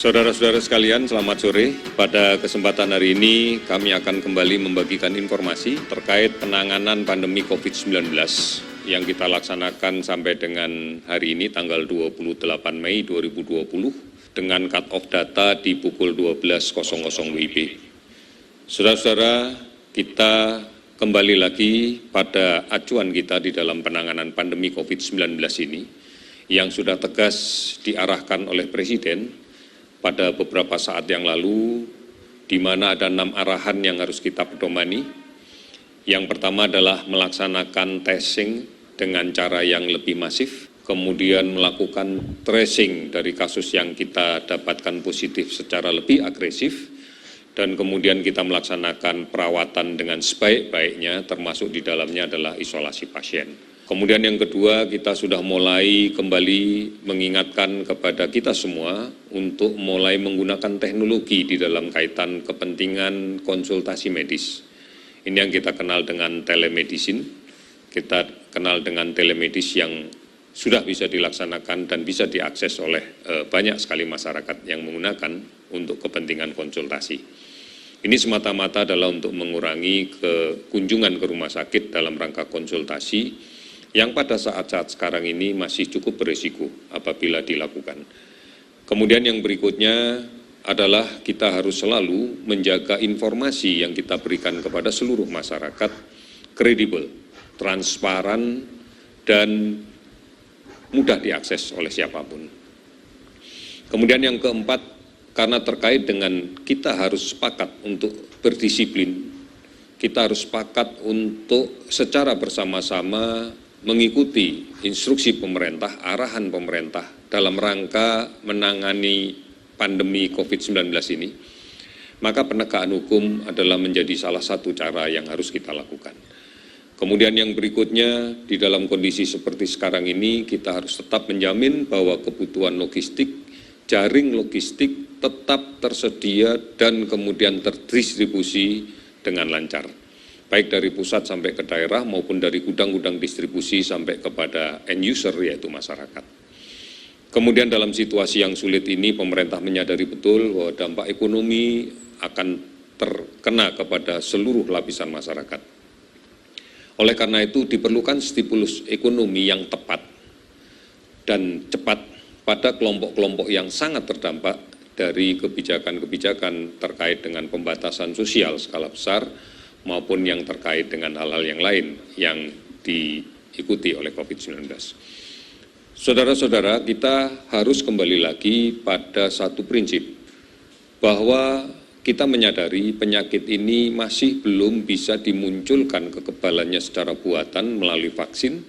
Saudara-saudara sekalian, selamat sore. Pada kesempatan hari ini, kami akan kembali membagikan informasi terkait penanganan pandemi COVID-19 yang kita laksanakan sampai dengan hari ini, tanggal 28 Mei 2020, dengan cut-off data di pukul 12.00 WIB. Saudara-saudara, kita kembali lagi pada acuan kita di dalam penanganan pandemi COVID-19 ini, yang sudah tegas diarahkan oleh Presiden pada beberapa saat yang lalu, di mana ada 6 arahan yang harus kita pedomani. Yang pertama adalah melaksanakan testing dengan cara yang lebih masif, kemudian melakukan tracing dari kasus yang kita dapatkan positif secara lebih agresif, dan kemudian kita melaksanakan perawatan dengan sebaik-baiknya, termasuk di dalamnya adalah isolasi pasien. Kemudian yang kedua, kita sudah mulai kembali mengingatkan kepada kita semua untuk mulai menggunakan teknologi di dalam kaitan kepentingan konsultasi medis. Ini yang kita kenal dengan telemedicine, kita kenal dengan telemedis yang sudah bisa dilaksanakan dan bisa diakses oleh banyak sekali masyarakat yang menggunakan untuk kepentingan konsultasi. Ini semata-mata adalah untuk mengurangi kunjungan ke rumah sakit dalam rangka konsultasi, yang pada saat-saat sekarang ini masih cukup berisiko apabila dilakukan. Kemudian yang berikutnya adalah kita harus selalu menjaga informasi yang kita berikan kepada seluruh masyarakat kredibel, transparan, dan mudah diakses oleh siapapun. Kemudian yang keempat, karena terkait dengan kita harus sepakat untuk berdisiplin, kita harus sepakat untuk secara bersama-sama mengikuti instruksi pemerintah, arahan pemerintah dalam rangka menangani pandemi COVID-19 ini, maka penegakan hukum adalah menjadi salah satu cara yang harus kita lakukan. Kemudian yang berikutnya, di dalam kondisi seperti sekarang ini, kita harus tetap menjamin bahwa kebutuhan logistik, jaring logistik tetap tersedia dan kemudian terdistribusi dengan lancar, baik dari pusat sampai ke daerah maupun dari gudang-gudang distribusi sampai kepada end user, yaitu masyarakat. Kemudian dalam situasi yang sulit ini, pemerintah menyadari betul bahwa dampak ekonomi akan terkena kepada seluruh lapisan masyarakat. Oleh karena itu diperlukan stimulus ekonomi yang tepat dan cepat pada kelompok-kelompok yang sangat terdampak dari kebijakan-kebijakan terkait dengan pembatasan sosial skala besar, maupun yang terkait dengan hal-hal yang lain yang diikuti oleh COVID-19. Saudara-saudara, kita harus kembali lagi pada satu prinsip, bahwa kita menyadari penyakit ini masih belum bisa dimunculkan kekebalannya secara buatan melalui vaksin,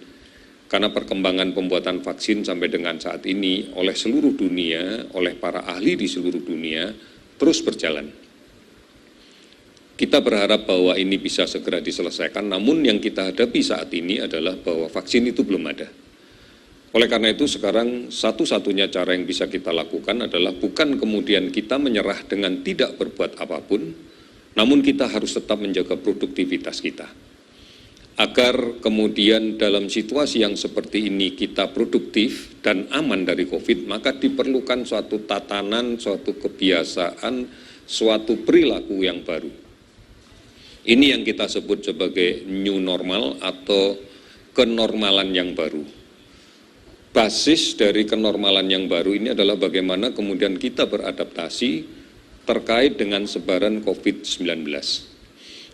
karena perkembangan pembuatan vaksin sampai dengan saat ini oleh seluruh dunia, oleh para ahli di seluruh dunia, terus berjalan. Kita berharap bahwa ini bisa segera diselesaikan, namun yang kita hadapi saat ini adalah bahwa vaksin itu belum ada. Oleh karena itu sekarang satu-satunya cara yang bisa kita lakukan adalah bukan kemudian kita menyerah dengan tidak berbuat apapun, namun kita harus tetap menjaga produktivitas kita. Agar kemudian dalam situasi yang seperti ini kita produktif dan aman dari COVID, maka diperlukan suatu tatanan, suatu kebiasaan, suatu perilaku yang baru. Ini yang kita sebut sebagai new normal atau kenormalan yang baru. Basis dari kenormalan yang baru ini adalah bagaimana kemudian kita beradaptasi terkait dengan sebaran COVID-19.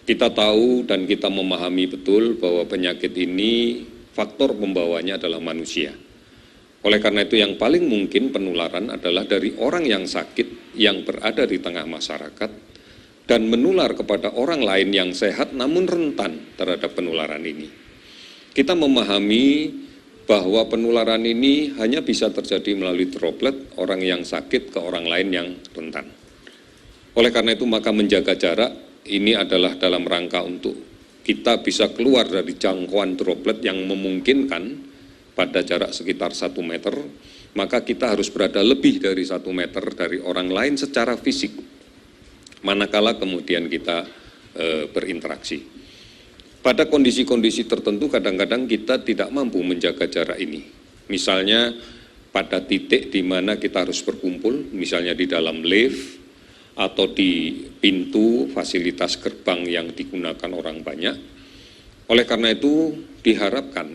Kita tahu dan kita memahami betul bahwa penyakit ini faktor pembawanya adalah manusia. Oleh karena itu yang paling mungkin penularan adalah dari orang yang sakit yang berada di tengah masyarakat dan menular kepada orang lain yang sehat namun rentan terhadap penularan ini. Kita memahami bahwa penularan ini hanya bisa terjadi melalui droplet orang yang sakit ke orang lain yang rentan. Oleh karena itu maka menjaga jarak ini adalah dalam rangka untuk kita bisa keluar dari jangkauan droplet yang memungkinkan pada jarak sekitar 1 meter, maka kita harus berada lebih dari 1 meter dari orang lain secara fisik, manakala kemudian kita berinteraksi. Pada kondisi-kondisi tertentu kadang-kadang kita tidak mampu menjaga jarak ini. Misalnya pada titik di mana kita harus berkumpul, misalnya di dalam lift atau di pintu fasilitas gerbang yang digunakan orang banyak. Oleh karena itu diharapkan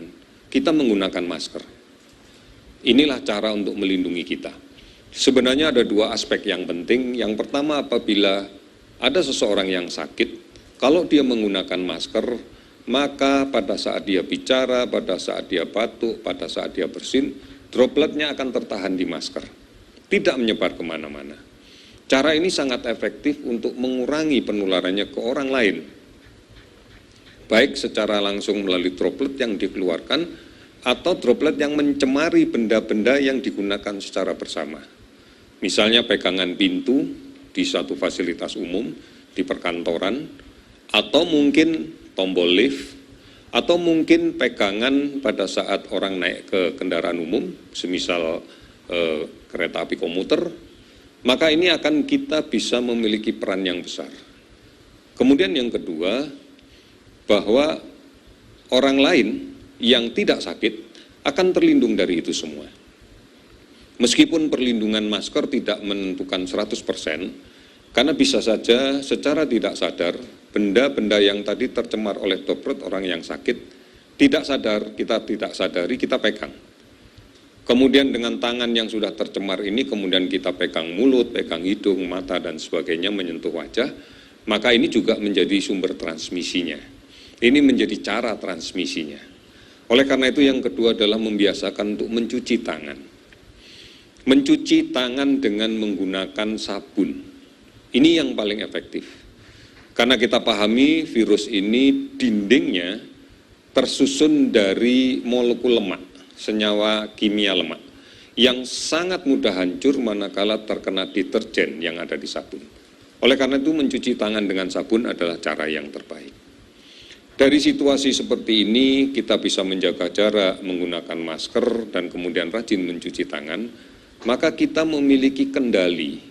kita menggunakan masker. Inilah cara untuk melindungi kita. Sebenarnya ada dua aspek yang penting. Yang pertama, apabila ada seseorang yang sakit, kalau dia menggunakan masker, maka pada saat dia bicara, pada saat dia batuk, pada saat dia bersin, dropletnya akan tertahan di masker, tidak menyebar kemana-mana. Cara ini sangat efektif untuk mengurangi penularannya ke orang lain, baik secara langsung melalui droplet yang dikeluarkan, atau droplet yang mencemari benda-benda yang digunakan secara bersama. Misalnya pegangan pintu di satu fasilitas umum, di perkantoran, atau mungkin tombol lift, atau mungkin pegangan pada saat orang naik ke kendaraan umum, semisal kereta api komuter, maka ini akan kita bisa memiliki peran yang besar. Kemudian yang kedua, bahwa orang lain yang tidak sakit akan terlindung dari itu semua. Meskipun perlindungan masker tidak menentukan 100%, karena bisa saja secara tidak sadar, benda-benda yang tadi tercemar oleh droplet orang yang sakit, tidak sadar, kita tidak sadari, kita pegang. Kemudian dengan tangan yang sudah tercemar ini, kemudian kita pegang mulut, pegang hidung, mata, dan sebagainya, menyentuh wajah, maka ini juga menjadi sumber transmisinya. Ini menjadi cara transmisinya. Oleh karena itu yang kedua adalah membiasakan untuk mencuci tangan. Mencuci tangan dengan menggunakan sabun. Ini yang paling efektif. Karena kita pahami virus ini dindingnya tersusun dari molekul lemak, senyawa kimia lemak, yang sangat mudah hancur manakala terkena deterjen yang ada di sabun. Oleh karena itu mencuci tangan dengan sabun adalah cara yang terbaik. Dari situasi seperti ini kita bisa menjaga jarak, menggunakan masker, dan kemudian rajin mencuci tangan, maka kita memiliki kendali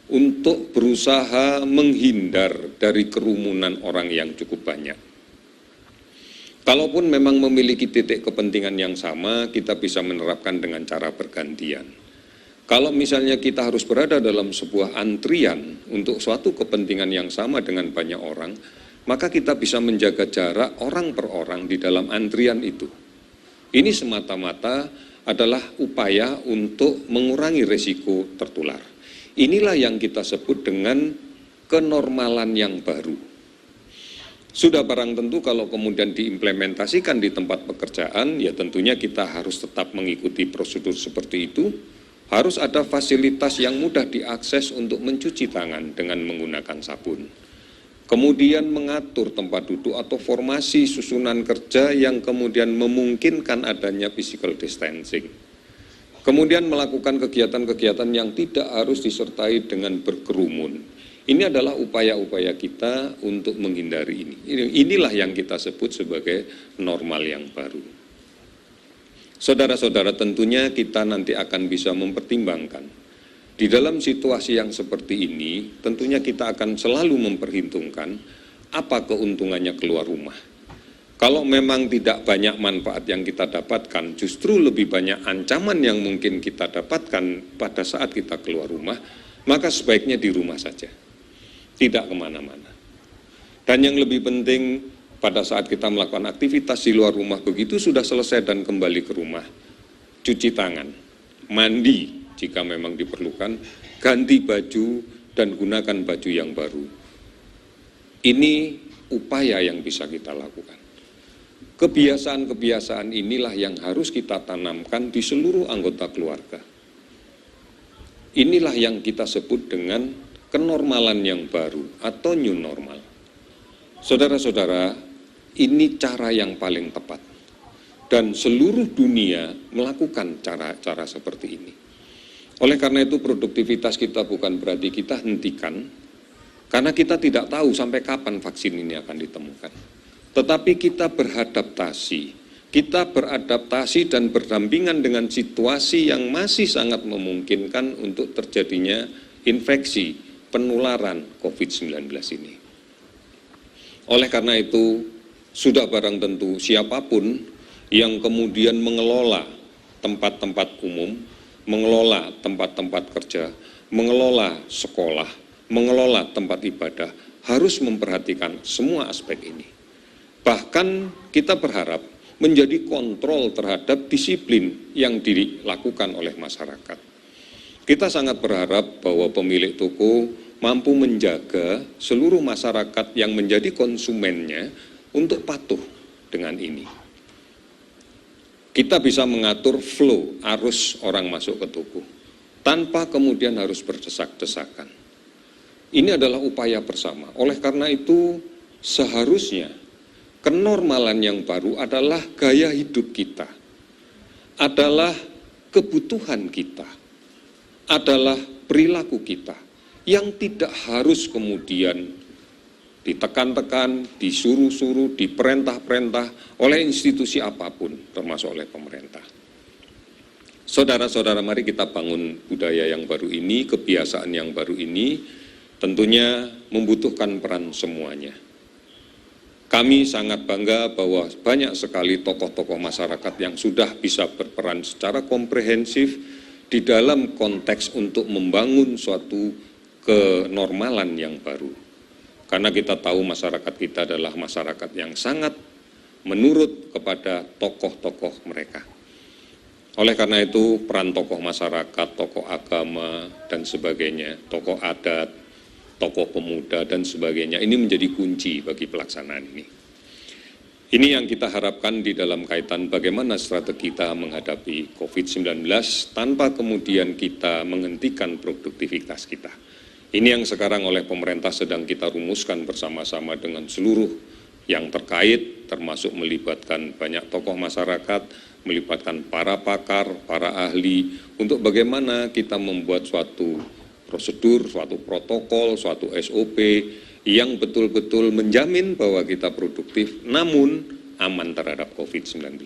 untuk berusaha menghindar dari kerumunan orang yang cukup banyak. Kalaupun memang memiliki titik kepentingan yang sama, kita bisa menerapkan dengan cara bergantian. Kalau misalnya kita harus berada dalam sebuah antrian untuk suatu kepentingan yang sama dengan banyak orang, maka kita bisa menjaga jarak orang per orang di dalam antrian itu. Ini semata-mata adalah upaya untuk mengurangi risiko tertular. Inilah yang kita sebut dengan kenormalan yang baru. Sudah barang tentu kalau kemudian diimplementasikan di tempat pekerjaan, ya tentunya kita harus tetap mengikuti prosedur seperti itu. Harus ada fasilitas yang mudah diakses untuk mencuci tangan dengan menggunakan sabun. Kemudian mengatur tempat duduk atau formasi susunan kerja yang kemudian memungkinkan adanya physical distancing. Kemudian melakukan kegiatan-kegiatan yang tidak harus disertai dengan berkerumun. Ini adalah upaya-upaya kita untuk menghindari ini. Inilah yang kita sebut sebagai normal yang baru. Saudara-saudara, tentunya kita nanti akan bisa mempertimbangkan. Di dalam situasi yang seperti ini, tentunya kita akan selalu memperhitungkan apa keuntungannya keluar rumah. Kalau memang tidak banyak manfaat yang kita dapatkan, justru lebih banyak ancaman yang mungkin kita dapatkan pada saat kita keluar rumah, maka sebaiknya di rumah saja, tidak kemana-mana. Dan yang lebih penting, pada saat kita melakukan aktivitas di luar rumah, begitu sudah selesai dan kembali ke rumah, cuci tangan, mandi, jika memang diperlukan, ganti baju dan gunakan baju yang baru. Ini upaya yang bisa kita lakukan. Kebiasaan-kebiasaan inilah yang harus kita tanamkan di seluruh anggota keluarga. Inilah yang kita sebut dengan kenormalan yang baru atau new normal. Saudara-saudara, ini cara yang paling tepat. Dan seluruh dunia melakukan cara-cara seperti ini. Oleh karena itu produktivitas kita bukan berarti kita hentikan, karena kita tidak tahu sampai kapan vaksin ini akan ditemukan. Tetapi kita beradaptasi dan berdampingan dengan situasi yang masih sangat memungkinkan untuk terjadinya infeksi penularan COVID-19 ini. Oleh karena itu, sudah barang tentu siapapun yang kemudian mengelola tempat-tempat umum, mengelola tempat-tempat kerja, mengelola sekolah, mengelola tempat ibadah, harus memperhatikan semua aspek ini. Bahkan kita berharap menjadi kontrol terhadap disiplin yang dilakukan oleh masyarakat. Kita sangat berharap bahwa pemilik toko mampu menjaga seluruh masyarakat yang menjadi konsumennya untuk patuh dengan ini. Kita bisa mengatur flow arus orang masuk ke toko tanpa kemudian harus berdesak-desakan. Ini adalah upaya bersama. Oleh karena itu, seharusnya kenormalan yang baru adalah gaya hidup kita, adalah kebutuhan kita, adalah perilaku kita yang tidak harus kemudian ditekan-tekan, disuruh-suruh, diperintah-perintah oleh institusi apapun, termasuk oleh pemerintah. Saudara-saudara, mari kita bangun budaya yang baru ini, kebiasaan yang baru ini, tentunya membutuhkan peran semuanya. Kami sangat bangga bahwa banyak sekali tokoh-tokoh masyarakat yang sudah bisa berperan secara komprehensif di dalam konteks untuk membangun suatu kenormalan yang baru. Karena kita tahu masyarakat kita adalah masyarakat yang sangat menurut kepada tokoh-tokoh mereka. Oleh karena itu, peran tokoh masyarakat, tokoh agama, dan sebagainya, tokoh adat, tokoh pemuda, dan sebagainya, ini menjadi kunci bagi pelaksanaan ini. Ini yang kita harapkan di dalam kaitan bagaimana strategi kita menghadapi COVID-19 tanpa kemudian kita menghentikan produktivitas kita. Ini yang sekarang oleh pemerintah sedang kita rumuskan bersama-sama dengan seluruh yang terkait, termasuk melibatkan banyak tokoh masyarakat, melibatkan para pakar, para ahli, untuk bagaimana kita membuat suatu prosedur, suatu protokol, suatu SOP yang betul-betul menjamin bahwa kita produktif namun aman terhadap COVID-19.